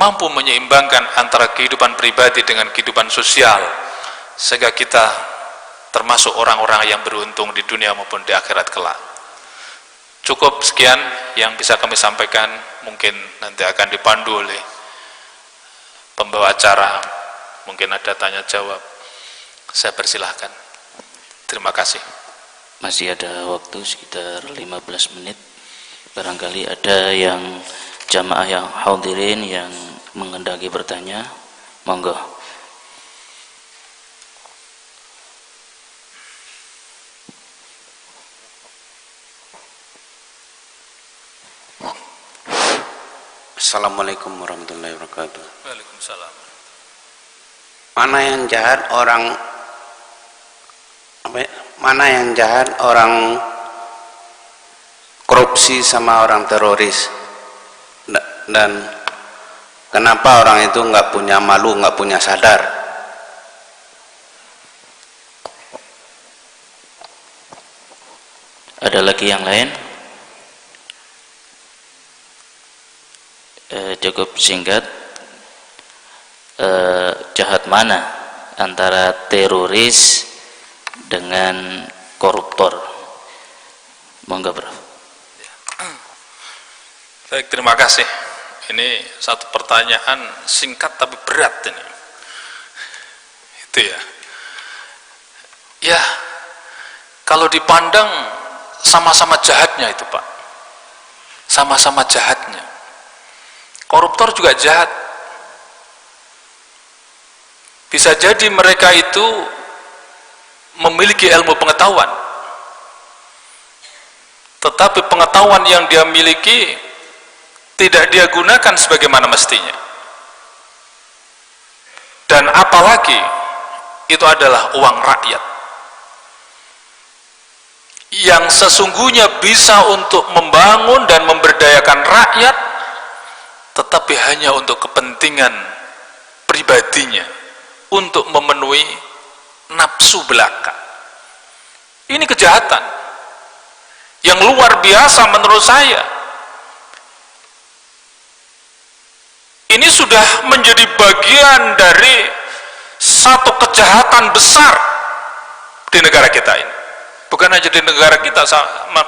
mampu menyeimbangkan antara kehidupan pribadi dengan kehidupan sosial, sehingga kita termasuk orang-orang yang beruntung di dunia maupun di akhirat kelak. Cukup sekian yang bisa kami sampaikan, mungkin nanti akan dipandu oleh pembawa acara, mungkin ada tanya jawab, saya persilahkan. Terima kasih. Masih ada waktu sekitar 15 menit. Barangkali ada yang jamaah yang hadirin yang menghendaki bertanya, monggo. Assalamualaikum warahmatullahi wabarakatuh. Waalaikumsalam. Mana yang jahat orang korupsi sama orang teroris, dan kenapa orang itu nggak punya malu, nggak punya sadar? Ada lagi yang lain? Cukup singkat. Jahat mana antara teroris dengan koruptor. Monggo, Prof. Baik, terima kasih. Ini satu pertanyaan singkat tapi berat ini. Itu ya. Ya, kalau dipandang sama-sama jahatnya itu, Pak. Sama-sama jahatnya. Koruptor juga jahat. Bisa jadi mereka itu memiliki ilmu pengetahuan, tetapi pengetahuan yang dia miliki tidak dia gunakan sebagaimana mestinya. Dan apalagi itu adalah uang rakyat yang sesungguhnya bisa untuk membangun dan memberdayakan rakyat, tetapi hanya untuk kepentingan pribadinya, untuk memenuhi nafsu belaka. Ini kejahatan yang luar biasa menurut saya. Ini sudah menjadi bagian dari satu kejahatan besar di negara kita ini. Bukan hanya di negara kita,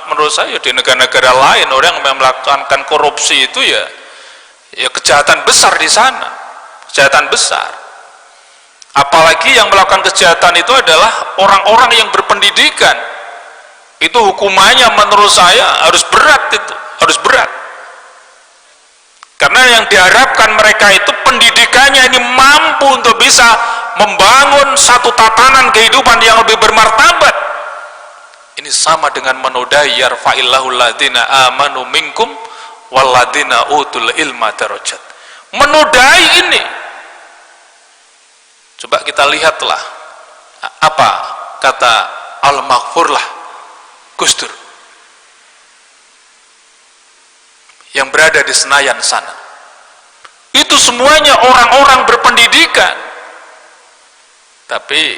menurut saya di negara-negara lain orang yang melakukan korupsi itu ya kejahatan besar di sana, kejahatan besar. Apalagi yang melakukan kejahatan itu adalah orang-orang yang berpendidikan. Itu hukumannya menurut saya harus berat, itu harus berat. Karena yang diharapkan mereka itu pendidikannya ini mampu untuk bisa membangun satu tatanan kehidupan yang lebih bermartabat. Ini sama dengan menodai yarfa'illahu alladhina amanu minkum walladhina utul ilma darajat. Menodai ini. Coba kita lihatlah apa kata Al-Maghfurlah Gus Dur yang berada di Senayan sana. Itu semuanya orang-orang berpendidikan, tapi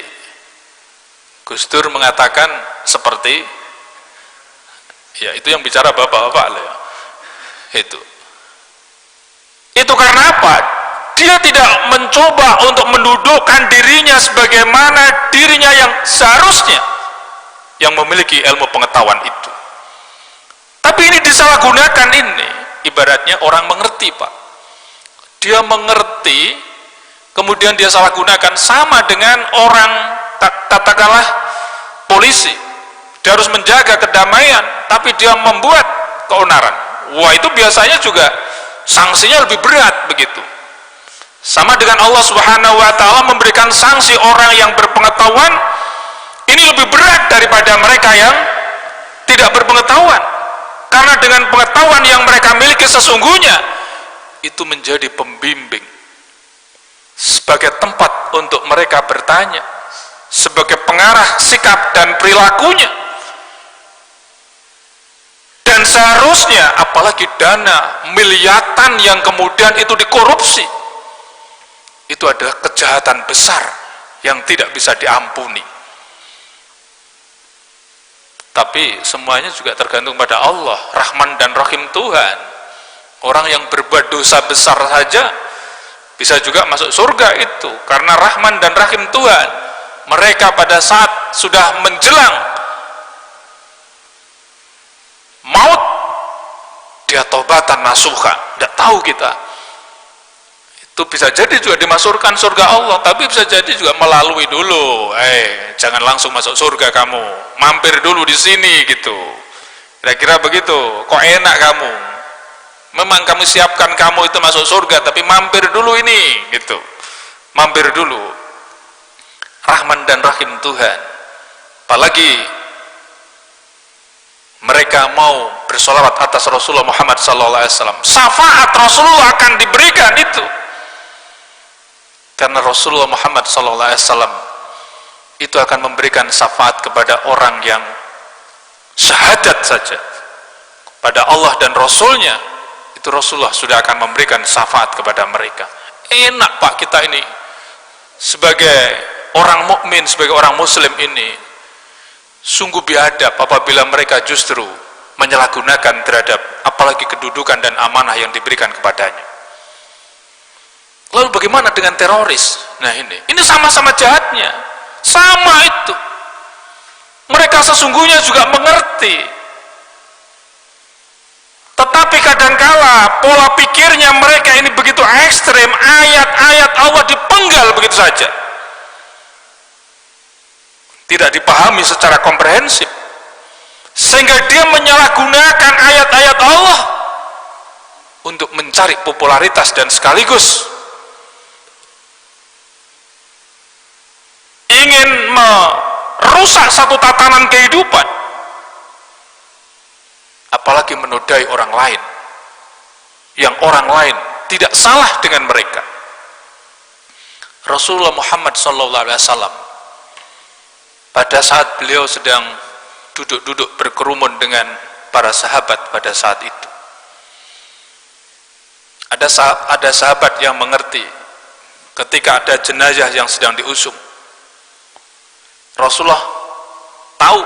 Gus Dur mengatakan seperti, ya itu yang bicara bapak-bapak lah ya. Itu karena apa? Dia tidak mencoba untuk mendudukkan dirinya sebagaimana dirinya yang seharusnya, yang memiliki ilmu pengetahuan itu. Tapi ini disalahgunakan ini. Ibaratnya orang mengerti, Pak. Dia mengerti, kemudian dia salah gunakan. Sama dengan orang, katakanlah polisi. Dia harus menjaga kedamaian, tapi dia membuat keonaran. Wah, itu biasanya juga sanksinya lebih berat begitu. Sama dengan Allah Subhanahu wa Ta'ala memberikan sanksi orang yang berpengetahuan ini lebih berat daripada mereka yang tidak berpengetahuan. Karena dengan pengetahuan yang mereka miliki sesungguhnya itu menjadi pembimbing, sebagai tempat untuk mereka bertanya, sebagai pengarah sikap dan perilakunya. Dan seharusnya apalagi dana miliaran yang kemudian itu dikorupsi, itu adalah kejahatan besar yang tidak bisa diampuni. Tapi semuanya juga tergantung pada Allah, Rahman dan Rahim Tuhan. Orang yang berbuat dosa besar saja bisa juga masuk surga itu, karena Rahman dan Rahim Tuhan. Mereka pada saat sudah menjelang maut, dia taubatan nasuha. Tidak tahu kita, itu bisa jadi juga dimasukkan surga Allah, tapi bisa jadi juga melalui dulu. Jangan langsung masuk surga kamu, mampir dulu di sini gitu. Kira-kira begitu. Kok enak kamu? Memang kami siapkan kamu itu masuk surga, tapi mampir dulu ini gitu. Mampir dulu. Rahman dan Rahim Tuhan. Apalagi mereka mau bersolawat atas Rasulullah Muhammad SAW. Syafaat Rasulullah akan diberikan itu. Karena Rasulullah Muhammad SAW itu akan memberikan syafaat kepada orang yang syahadat saja pada Allah dan Rasulnya, itu Rasulullah sudah akan memberikan syafaat kepada mereka. Enak, Pak, kita ini sebagai orang mukmin, sebagai orang muslim ini sungguh biadab apabila mereka justru menyalahgunakan terhadap apalagi kedudukan dan amanah yang diberikan kepadanya. Lalu bagaimana dengan teroris? Nah ini sama-sama jahatnya, sama itu. Mereka sesungguhnya juga mengerti, tetapi kadangkala pola pikirnya mereka ini begitu ekstrem, ayat-ayat Allah dipenggal begitu saja, tidak dipahami secara komprehensif, sehingga dia menyalahgunakan ayat-ayat Allah untuk mencari popularitas dan sekaligus ingin merusak satu tatanan kehidupan, apalagi menodai orang lain yang orang lain tidak salah dengan mereka. Rasulullah Muhammad SAW pada saat beliau sedang duduk-duduk berkerumun dengan para sahabat pada saat itu, ada sahabat yang mengerti ketika ada jenazah yang sedang diusung. Rasulullah tahu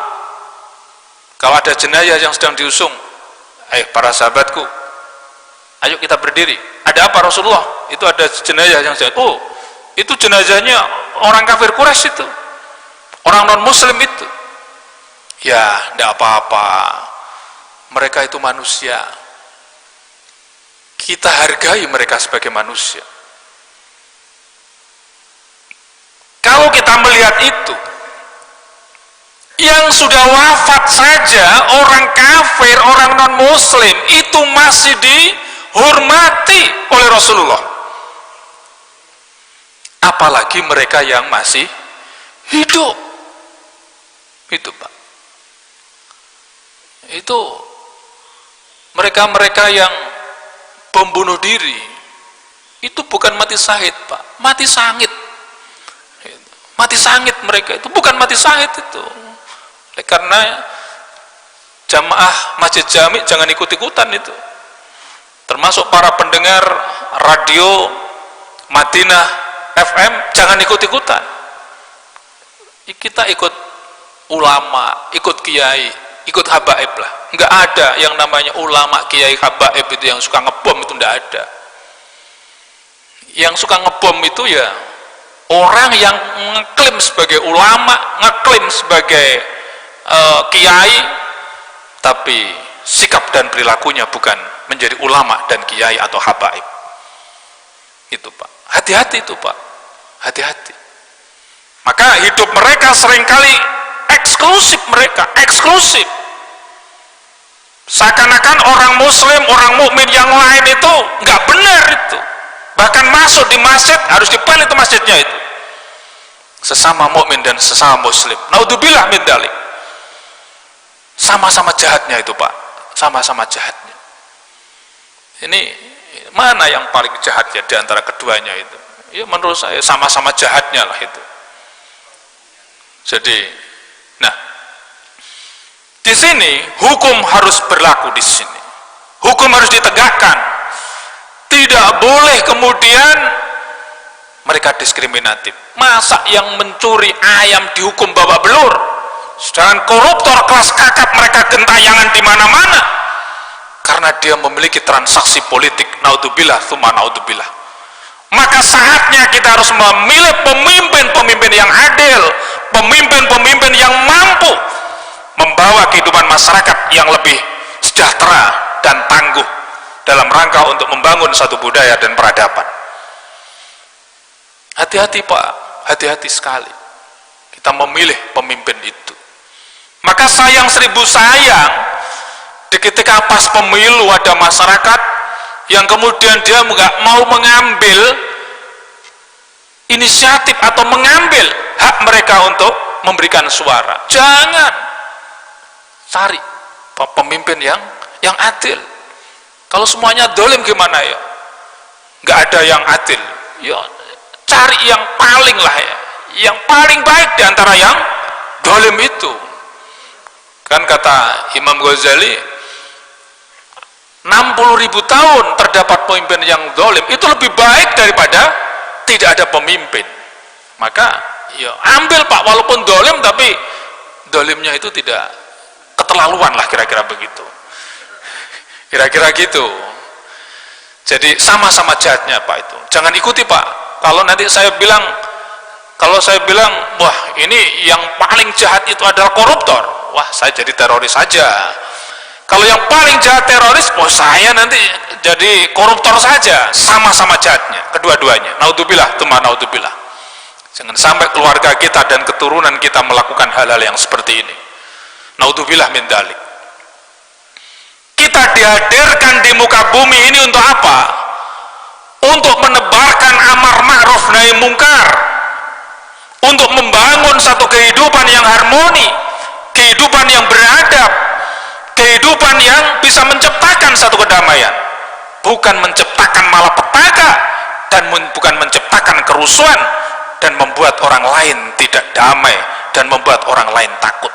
kalau ada jenazah yang sedang diusung. Para sahabatku, ayo kita berdiri. Ada apa Rasulullah? Itu ada jenazah yang sedang. Oh, itu jenazahnya orang kafir Quraisy itu, orang non muslim itu. Ya, tidak apa-apa, mereka itu manusia, kita hargai mereka sebagai manusia. Kalau kita melihat itu, yang sudah wafat saja, orang kafir, orang non muslim itu masih dihormati oleh Rasulullah, apalagi mereka yang masih hidup. Itu Pak, itu mereka-mereka yang pembunuh diri itu bukan mati syahid Pak, mati sangit. Mati sangit mereka itu, bukan mati syahid itu. Karena jamaah Masjid Jami jangan ikut-ikutan itu, termasuk para pendengar radio Madinah FM jangan ikut-ikutan. Kita ikut ulama, ikut kiai, ikut habaib lah. Enggak ada yang namanya ulama, kiai, habaib itu yang suka ngebom, itu enggak ada. Yang suka ngebom itu ya orang yang ngeklaim sebagai ulama, ngeklaim sebagai kiai, tapi sikap dan perilakunya bukan menjadi ulama dan kiai atau habaib. Itu Pak, hati-hati itu Pak, hati-hati. Maka hidup mereka seringkali eksklusif, mereka eksklusif, seakan-akan orang muslim, orang mukmin yang lain itu nggak benar itu. Bahkan masuk di masjid harus dipel itu masjidnya itu, sesama mukmin dan sesama muslim. Naudzubillah min dzalik. Sama-sama jahatnya itu Pak, sama-sama jahatnya. Ini mana yang paling jahat ya di antara keduanya itu? Ya menurut saya sama-sama jahatnya lah itu. Jadi, nah, di sini hukum harus berlaku di sini. Hukum harus ditegakkan. Tidak boleh kemudian mereka diskriminatif. Masa yang mencuri ayam dihukum babak belur? Sedangkan koruptor kelas kakap mereka gentayangan di mana-mana karena dia memiliki transaksi politik. Naudzubillah, tsumma naudzubillah. Maka saatnya kita harus memilih pemimpin-pemimpin yang adil, pemimpin-pemimpin yang mampu membawa kehidupan masyarakat yang lebih sejahtera dan tangguh dalam rangka untuk membangun satu budaya dan peradaban. Hati-hati Pak, hati-hati sekali kita memilih pemimpin itu. Maka sayang seribu sayang ketika pas pemilu ada masyarakat yang kemudian dia nggak mau mengambil inisiatif atau mengambil hak mereka untuk memberikan suara. Jangan, cari pemimpin yang adil. Kalau semuanya dolim gimana ya? Nggak ada yang adil. Ya, cari yang paling lah ya, yang paling baik di antara yang dolim itu. Kan kata Imam Ghazali, 60.000 tahun terdapat pemimpin yang dolim itu lebih baik daripada tidak ada pemimpin. Maka ya ambil Pak, walaupun dolim tapi dolimnya itu tidak keterlaluan lah, kira-kira begitu, kira-kira gitu. Jadi sama-sama jahatnya Pak itu, jangan ikuti Pak. Kalau nanti saya bilang Kalau saya bilang, wah ini yang paling jahat itu adalah koruptor, wah saya jadi teroris saja. Kalau yang paling jahat teroris, wah saya nanti jadi koruptor saja. Sama-sama jahatnya, kedua-duanya. Naudzubillah, tsumma naudzubillah. Jangan sampai keluarga kita dan keturunan kita melakukan hal-hal yang seperti ini. Naudzubillah min dzalik. Kita dihadirkan di muka bumi ini untuk apa? Untuk menebarkan amar ma'ruf nahi mungkar, untuk membangun satu kehidupan yang harmoni, kehidupan yang beradab, kehidupan yang bisa menciptakan satu kedamaian, bukan menciptakan malapetaka dan bukan menciptakan kerusuhan dan membuat orang lain tidak damai dan membuat orang lain takut.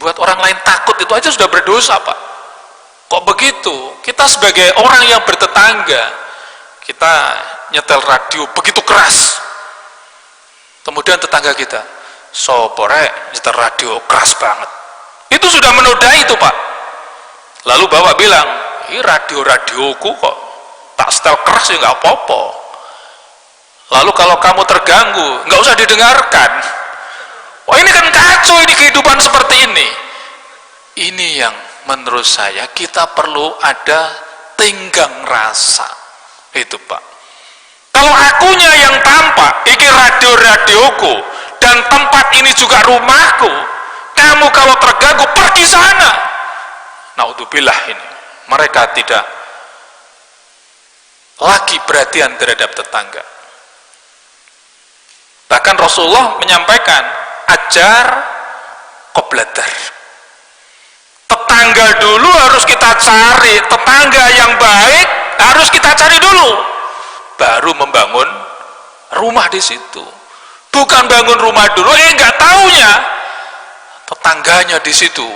Buat orang lain takut itu aja sudah berdosa, Pak. Kok begitu? Kita sebagai orang yang bertetangga, kita nyetel radio begitu keras, kemudian tetangga kita, sopore nyetel radio keras banget, itu sudah menodai itu, Pak. Lalu bapak bilang, ini radio-radioku kok tak setel keras ya nggak apa-apa. Lalu kalau kamu terganggu, nggak usah didengarkan. Wah ini kan kacau, ini kehidupan seperti ini. Ini yang menurut saya kita perlu ada tenggang rasa. Itu, Pak. Kalau akunya yang tampak, ini radio-radioku dan tempat ini juga rumahku, kamu kalau terganggu pergi sana. Naudzubillah, ini mereka tidak lagi perhatian terhadap tetangga. Bahkan Rasulullah menyampaikan, ajar qobladar. Tetangga dulu harus kita cari, tetangga yang baik harus kita cari dulu, baru membangun rumah di situ. Bukan bangun rumah dulu, nggak taunya tetangganya di situ,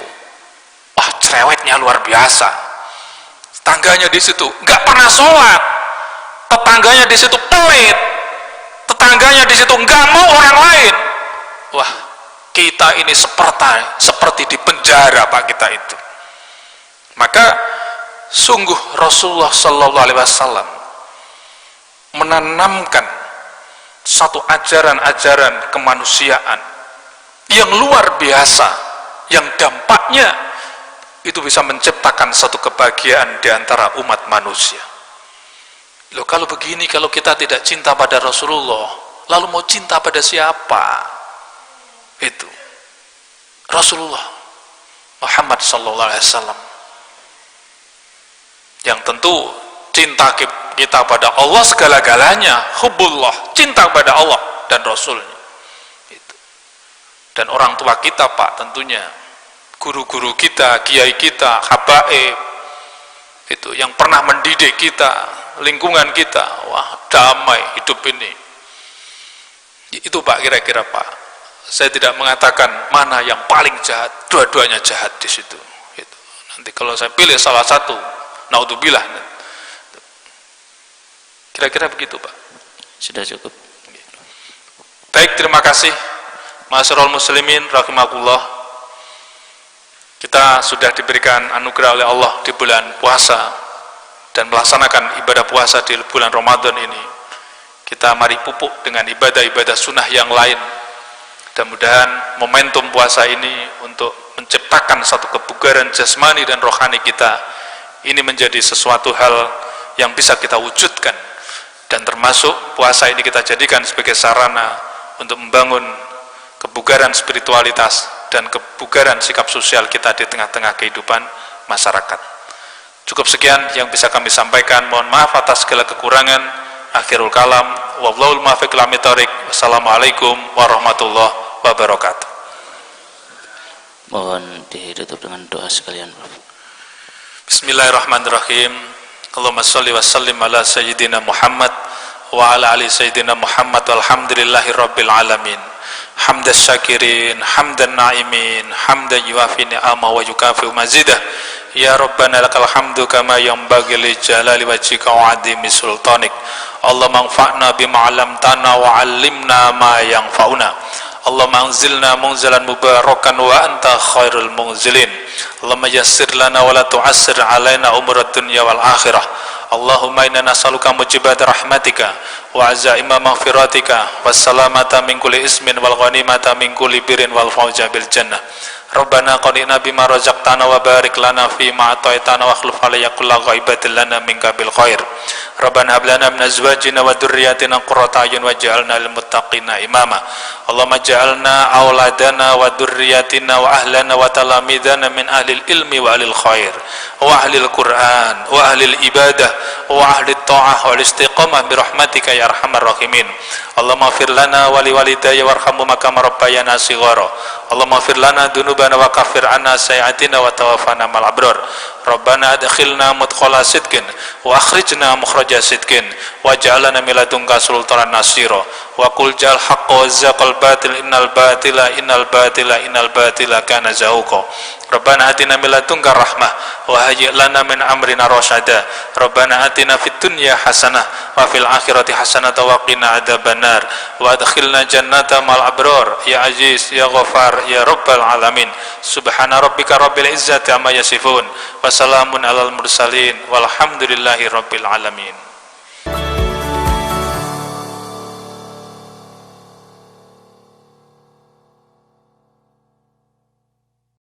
wah cerewetnya luar biasa. Tetangganya di situ nggak pernah sholat, tetangganya di situ pelit, tetangganya di situ nggak mau orang lain. Wah, kita ini seperti di penjara, Pak, kita itu. Maka sungguh Rasulullah Sallallahu Alaihi Wasallam menanamkan satu ajaran-ajaran kemanusiaan yang luar biasa, yang dampaknya itu bisa menciptakan satu kebahagiaan di antara umat manusia. Loh, kalau begini, kalau kita tidak cinta pada Rasulullah, lalu mau cinta pada siapa? Itu Rasulullah Muhammad Sallallahu Alaihi Wasallam, yang tentu cinta kita pada Allah segala-galanya, hubbullah, cinta pada Allah dan Rasulnya. Itu. Dan orang tua kita, Pak, tentunya guru-guru kita, kiai kita, habaib, itu yang pernah mendidik kita, lingkungan kita, wah damai hidup ini. Itu, Pak, kira-kira, Pak. Saya tidak mengatakan mana yang paling jahat, dua-duanya jahat di situ. Itu. Nanti kalau saya pilih salah satu, naudzubillah. Kira-kira begitu, Pak. Sudah cukup. Baik, terima kasih. Ma'asyiral muslimin rahimakumullah. Kita sudah diberikan anugerah oleh Allah di bulan puasa dan melaksanakan ibadah puasa di bulan Ramadan ini. Kita mari pupuk dengan ibadah-ibadah sunnah yang lain. Mudah-mudahan momentum puasa ini untuk menciptakan satu kebugaran jasmani dan rohani kita ini menjadi sesuatu hal yang bisa kita wujudkan, dan termasuk puasa ini kita jadikan sebagai sarana untuk membangun kebugaran spiritualitas dan kebugaran sikap sosial kita di tengah-tengah kehidupan masyarakat. Cukup sekian yang bisa kami sampaikan, mohon maaf atas segala kekurangan. Akhirul kalam, wallahul muwaffiq ila aqwamit thoriq. Wassalamualaikum warahmatullahi wabarakatuh. Mohon ditutup dengan doa sekalian. Bismillahirrahmanirrahim. Allahumma sholli wa sallim ala sayyidina Muhammad wa ala ali sayyidina Muhammad walhamdulillahi rabbil alamin. Hamdan syakirin, hamdan na'imin, hamdan yuafi ni'ama wa yukafi mazidah. Ya Rabbana lakal hamdu kama yanbaghi li jalali wajhika wa 'azimi sultanik. Allahumma anfa'na bima 'allamtana wa 'allimna ma yanfa'una. Allahumma anzilna munzalan mubarakan wa anta khairul munzilin. Allahumma yassir lana wa la tu'assir alaina umurad dunya wal akhirah. Allahumma inna nas'aluka mujibat rahmatika wa azaima maghfiratika wassalamata min kulli ismin wal ghanimata min kulli birrin wal fawza bil jannah. Rabbana qadina bima razaqtana wa barik lana fi ma ataitana wa akhlif alayya kulla ghaibatin lana minka bil khair. Rabbana hab lana min azwajina wa dhurriyyatina qurrata a'yun waj'alna lil muttaqina imama. Allahumma ja'alna auladana wa dhurriyyatina wa ahlana wa talamidana min ahlil ilmi wa ahlil khair wa ahlil Qur'an wa ahlil ibadah wa ahlit ta'ah wal istiqamah bi rahmatika ya arhamar rahimin. Allahumma ighfir lana wa li walidayya warhamhuma kama rabbayana shighara. Allahumma ighfir lana dzunubana wa kaffir 'anna sayyi'atina wa tawaffana ma'al abrar. Rabbana adkhilna mudkhala sidqin wa akhrijna mukhraja sidqin waj'alna min ladunka sultanan nasira wa qul ja'al haqqo wa zaqal batil innal batila kana zahuqa. Rabbana atina min ladunka rahmah wa hayyi' lana min amrina rasyada. Rabbana atina fid dunya hasanah wa fil akhirati hasanah wa qina adzabannar wa adkhilna jannata mal abrar ya aziz ya ghafar ya rabbal alamin. Subhana rabbika rabbil izzati amma yasifun wa salamun alal mursalin walhamdulillahi rabbil alamin.